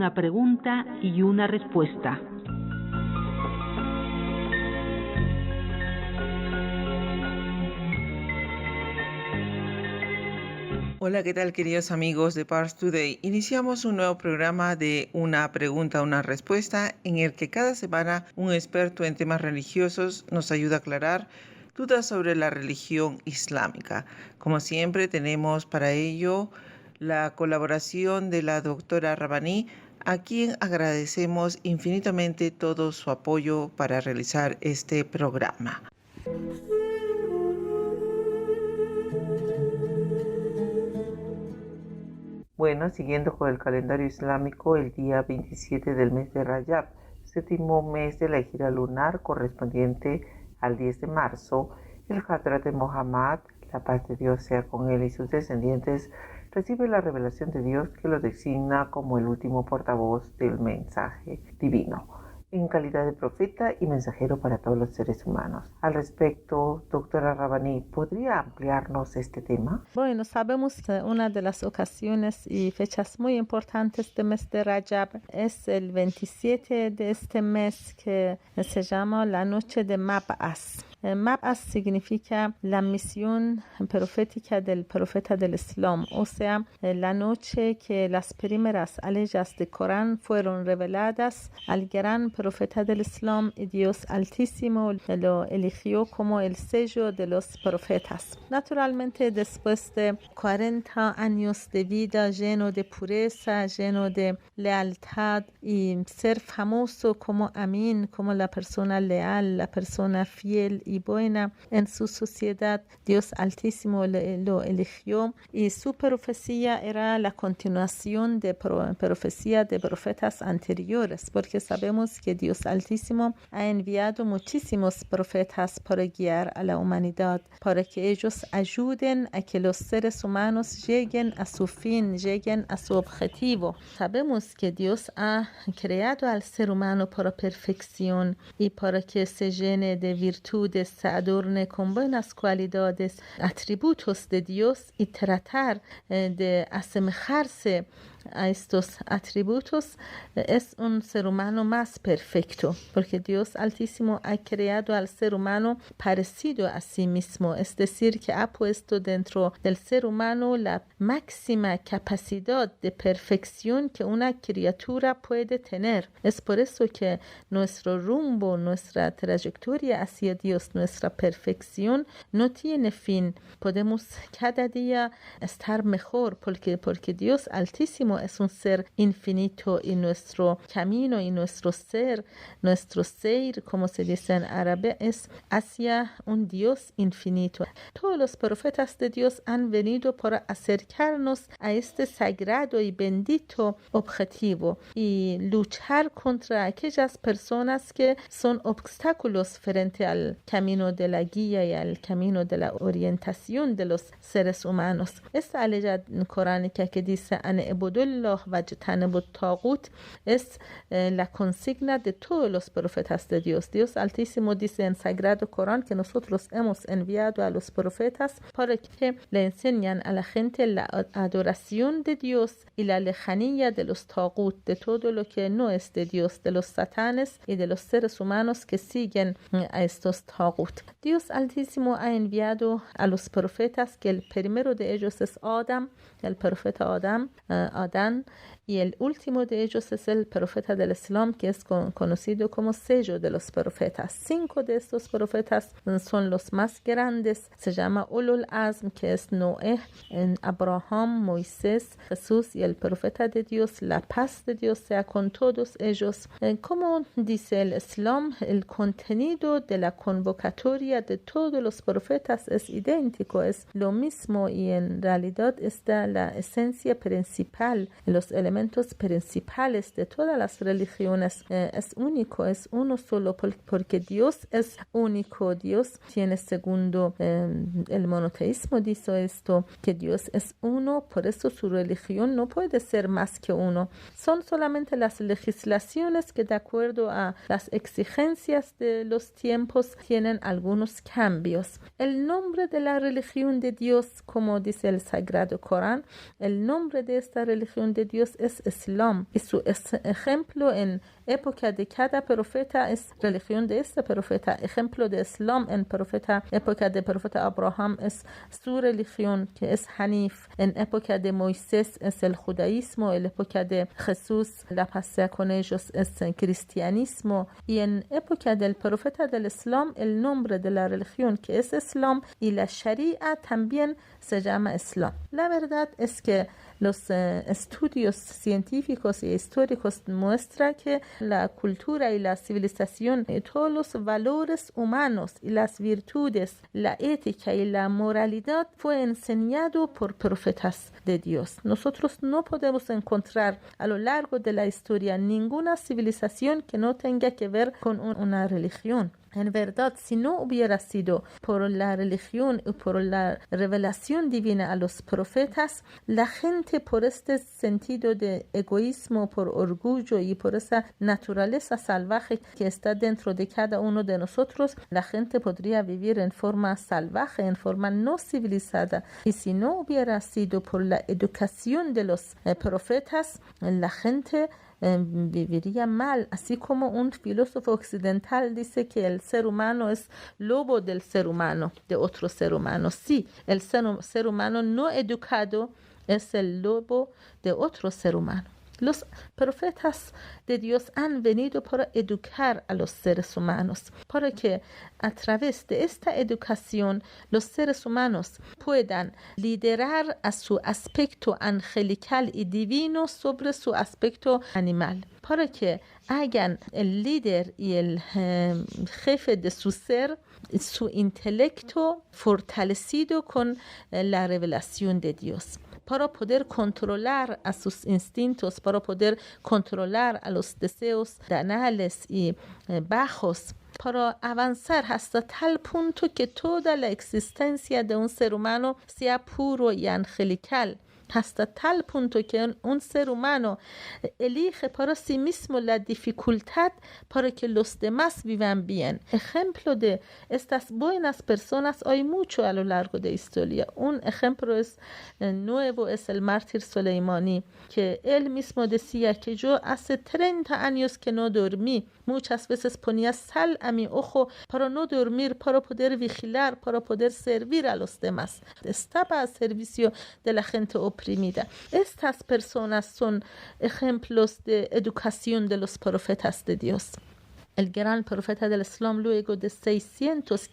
una pregunta y una respuesta. Hola, ¿qué tal, queridos amigos de Pars Today? Iniciamos un nuevo programa de una pregunta, una respuesta, en el que cada semana un experto en temas religiosos nos ayuda a aclarar dudas sobre la religión islámica. Como siempre, tenemos para ello la colaboración de la doctora Rabaní, a quien agradecemos infinitamente todo su apoyo para realizar este programa. Bueno, siguiendo con el calendario islámico, el día 27 del mes de Rayab, séptimo mes de la hijra lunar correspondiente al 10 de marzo, el Hadrat de Muhammad, la paz de Dios sea con él y sus descendientes, recibe la revelación de Dios que lo designa como el último portavoz del mensaje divino, en calidad de profeta y mensajero para todos los seres humanos. Al respecto, doctora Rabaní, ¿podría ampliarnos este tema? Bueno, sabemos que una de las ocasiones y fechas muy importantes del mes de Rajab es el 27 de este mes, que se llama la noche de Mab'as. Mab'as significa la misión profética del profeta del Islam, o sea, la noche que las primeras aleyas del Corán fueron reveladas al gran profeta del Islam, y Dios Altísimo lo eligió como el sello de los profetas. Naturalmente, después de 40 años de vida lleno de pureza, lleno de lealtad, y ser famoso como Amin, como la persona leal, la persona fiel y buena en su sociedad, Dios Altísimo lo eligió, y su profecía era la continuación de profecía de profetas anteriores, porque sabemos que Dios Altísimo ha enviado muchísimos profetas para guiar a la humanidad, para que ellos ayuden a que los seres humanos lleguen a su fin, lleguen a su objetivo. Sabemos que Dios ha creado al ser humano para perfección y para que se llene de virtudes, se adorne con buenas cualidades, atributos de Dios, y tratar de asemejarse a estos atributos es un ser humano más perfecto, porque Dios Altísimo ha creado al ser humano parecido a sí mismo, es decir, que ha puesto dentro del ser humano la máxima capacidad de perfección que una criatura puede tener. Es por eso que nuestro rumbo, nuestra trayectoria hacia Dios, nuestra perfección no tiene fin. Podemos cada día estar mejor, porque Dios Altísimo es un ser infinito, y nuestro camino y nuestro ser, como se dice en árabe, es hacia un Dios infinito. Todos los profetas de Dios han venido para acercarnos a este sagrado y bendito objetivo y luchar contra aquellas personas que son obstáculos frente al camino de la guía y al camino de la orientación de los seres humanos. Esta ley coránica que dice An ibudullah wajtanibut taghut es la consigna de todos los profetas de Dios. Dios Altísimo dice en Sagrado Corán que nosotros hemos enviado a los profetas para que le enseñan a la gente la adoración de Dios y la lejanía de los taghut, de todo lo que no es de Dios, de los satanes y de los seres humanos que siguen a estos taghut. Dios Altísimo ha enviado a los profetas, que el primero de ellos es Adam, el profeta Adán, y el último de ellos es el profeta del Islam, que es conocido como sello de los profetas. 5 de estos profetas son los más grandes. Se llama Ulul Azm, que es Noé, Abraham, Moisés, Jesús y el profeta de Dios. La paz de Dios sea con todos ellos. Como dice el Islam, el contenido de la convocatoria de todos los profetas es idéntico, es lo mismo, y en realidad está la esencia principal, los elementos principales de todas las religiones. Es único, es uno solo, porque Dios es único. Dios tiene segundo, el monoteísmo dice esto, que Dios es uno, por eso su religión no puede ser más que uno. Son solamente las legislaciones que, de acuerdo a las exigencias de los tiempos, tienen algunos cambios. El nombre de la religión de Dios, como dice el Sagrado Corán, el nombre de esta religión de Dios es Islam y su ejemplo en época de cada profeta es religión de este profeta. Ejemplo de Islam en época de profeta Abraham es su religión, que es Hanif. En época de Moisés es el judaísmo. En época de Jesús, la paz sea con ellos, es el cristianismo. Y en época del profeta del Islam, el nombre de la religión, que es Islam, y la Sharia también se llama Islam. La verdad es que los estudios científicos y históricos muestran que la cultura y la civilización y todos los valores humanos y las virtudes, la ética y la moralidad fue enseñado por profetas de Dios. Nosotros no podemos encontrar a lo largo de la historia ninguna civilización que no tenga que ver con una religión. En verdad, si no hubiera sido por la religión y por la revelación divina a los profetas, la gente por este sentido de egoísmo, por orgullo y por esa naturaleza salvaje que está dentro de cada uno de nosotros, la gente podría vivir en forma salvaje, en forma no civilizada. Y si no hubiera sido por la educación de los profetas, la gente viviría mal, así como un filósofo occidental dice que el ser humano es lobo del ser humano, de otro ser humano. Sí, el ser humano no educado es el lobo de otro ser humano. Los profetas de Dios han venido para educar a los seres humanos, para que a través de esta educación los seres humanos puedan liderar a su aspecto angelical y divino sobre su aspecto animal, para que hagan el líder y el jefe de su ser, su intelecto fortalecido con la revelación de Dios, para poder controlar a sus instintos, para poder controlar a los deseos banales y bajos, para avanzar hasta tal punto que toda la existencia de un ser humano sea puro y angelical, hasta tal punto que un ser humano elige para sí mismo la dificultad para que los demás vivan bien. Ejemplo de estas buenas personas hay mucho a lo largo de la historia. Un ejemplo nuevo es el mártir Soleimani, que él mismo decía que yo hace 30 años que no dormí. Muchas veces ponía sal a mi ojo para no dormir, para poder vigilar, para poder servir a los demás. Estaba al servicio de la gente oprimida. Estas personas son ejemplos de educación de los profetas de Dios. El gran profeta del Islam, luego de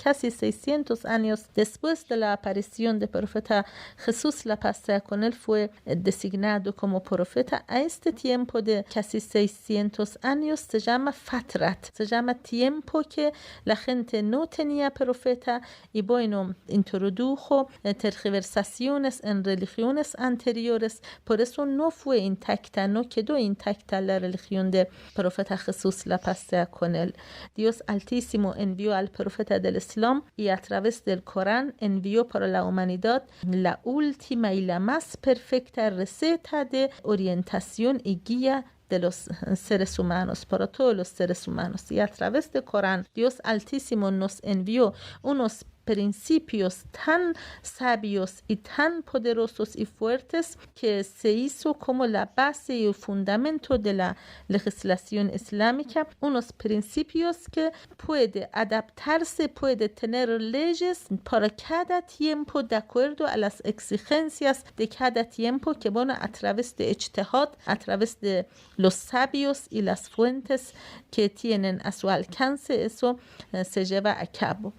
casi 600 años después de la aparición del profeta Jesús, la paz sea con él, fue designado como profeta. A este tiempo de casi 600 años se llama Fatrat, se llama tiempo que la gente no tenía profeta y bueno, introdujo tergiversaciones en religiones anteriores. Por eso no fue intacta, no quedó intacta la religión del profeta Jesús, la paz sea con él. Dios Altísimo envió al profeta del Islam y a través del Corán envió para la humanidad la última y la más perfecta receta de orientación y guía de los seres humanos, para todos los seres humanos. Y a través del Corán, Dios Altísimo nos envió unos principios tan sabios y tan poderosos y fuertes que se hizo como la base y el fundamento de la legislación islámica, unos principios que puede adaptarse, puede tener leyes para cada tiempo de acuerdo a las exigencias de cada tiempo, que bueno, a través de ijtihad, a través de los sabios y las fuentes que tienen a su alcance, eso se lleva a cabo.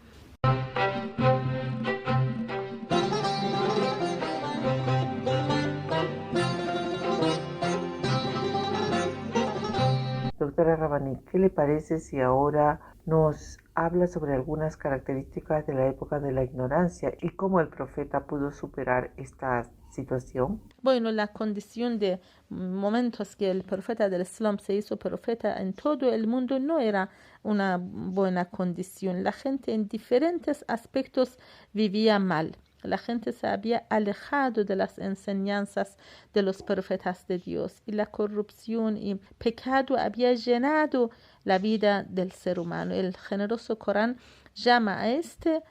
Doctora Rabani, ¿qué le parece si ahora nos habla sobre algunas características de la época de la ignorancia y cómo el profeta pudo superar esta situación? Bueno, la condición de momentos que el profeta del Islam se hizo profeta en todo el mundo no era una buena condición. La gente en diferentes aspectos vivía mal. La gente se había alejado de las enseñanzas de los profetas de Dios y la corrupción y pecado había llenado la vida del ser humano. El generoso Corán llama a este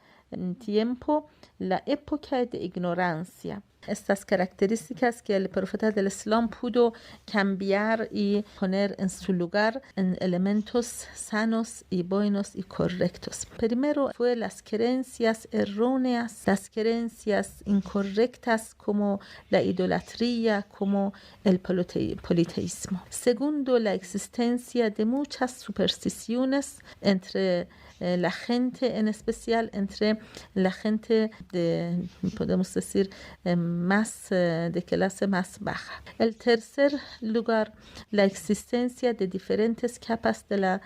tiempo la época de ignorancia. Estas características que el profeta del Islam pudo cambiar y poner en su lugar en elementos sanos y buenos y correctos. Primero fue las creencias erróneas, las creencias incorrectas como la idolatría, como el politeísmo. Segundo, la existencia de muchas supersticiones entre la gente, en especial entre la gente de, podemos decir, de clase más baja. El tercer lugar, la existencia de diferentes capas de la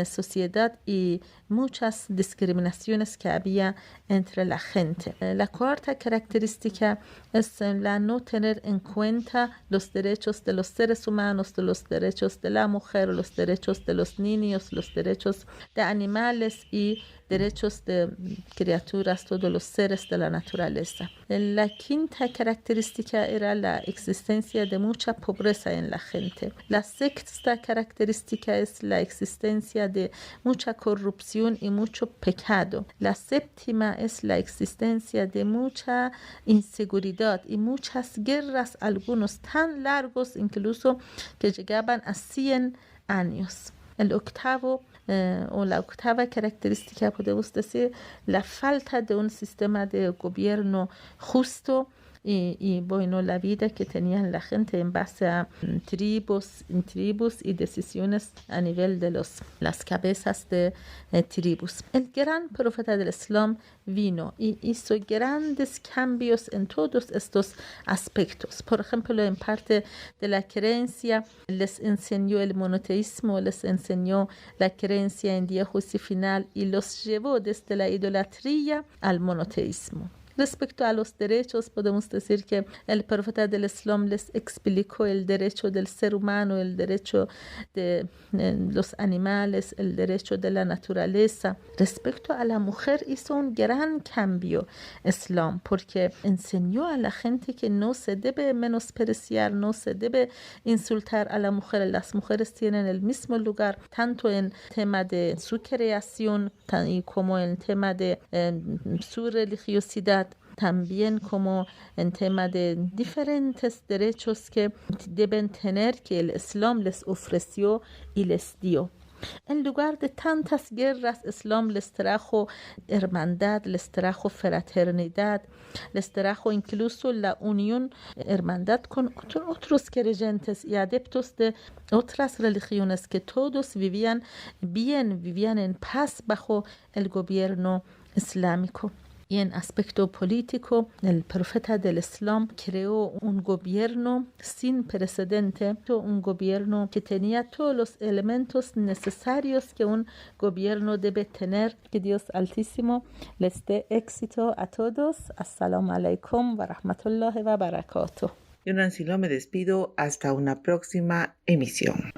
sociedad y muchas discriminaciones que había entre la gente. La cuarta característica es la no tener en cuenta los derechos de los seres humanos, de los derechos de la mujer, los derechos de los niños, los derechos de animales y derechos de criaturas, todos los seres de la naturaleza. La quinta característica era la existencia de mucha pobreza en la gente. La sexta característica es la existencia de mucha corrupción y mucho pecado. La séptima es la existencia de mucha inseguridad y muchas guerras, algunos tan largos incluso que llegaban a 100 años. El octavo o la octava característica, podemos decir, la falta de un sistema de gobierno justo y bueno, la vida que tenían la gente en base a tribus y decisiones a nivel de las cabezas de tribus. El gran profeta del Islam vino y hizo grandes cambios en todos estos aspectos. Por ejemplo, en parte de la creencia, les enseñó el monoteísmo, les enseñó la creencia en Dios juicio final y los llevó desde la idolatría al monoteísmo. Respecto a los derechos, podemos decir que el profeta del Islam les explicó el derecho del ser humano, el derecho de los animales, el derecho de la naturaleza. Respecto a la mujer, hizo un gran cambio Islam, porque enseñó a la gente que no se debe menospreciar, no se debe insultar a la mujer. Las mujeres tienen el mismo lugar, tanto en tema de su creación como en tema de su religiosidad, también como en tema de diferentes derechos que deben tener, que el Islam les ofreció y les dio. En lugar de tantas guerras, Islam les trajo hermandad, les trajo fraternidad, les trajo incluso la unión, hermandad con otros creyentes y adeptos de otras religiones, que todos vivían bien, vivían en paz bajo el gobierno islámico. Y en aspecto político, el profeta del Islam creó un gobierno sin precedente, un gobierno que tenía todos los elementos necesarios que un gobierno debe tener. Que Dios Altísimo les dé éxito a todos. Assalamu alaikum wa rahmatullahi wa barakatuh. Yo, Nancy Lo, me despido hasta una próxima emisión.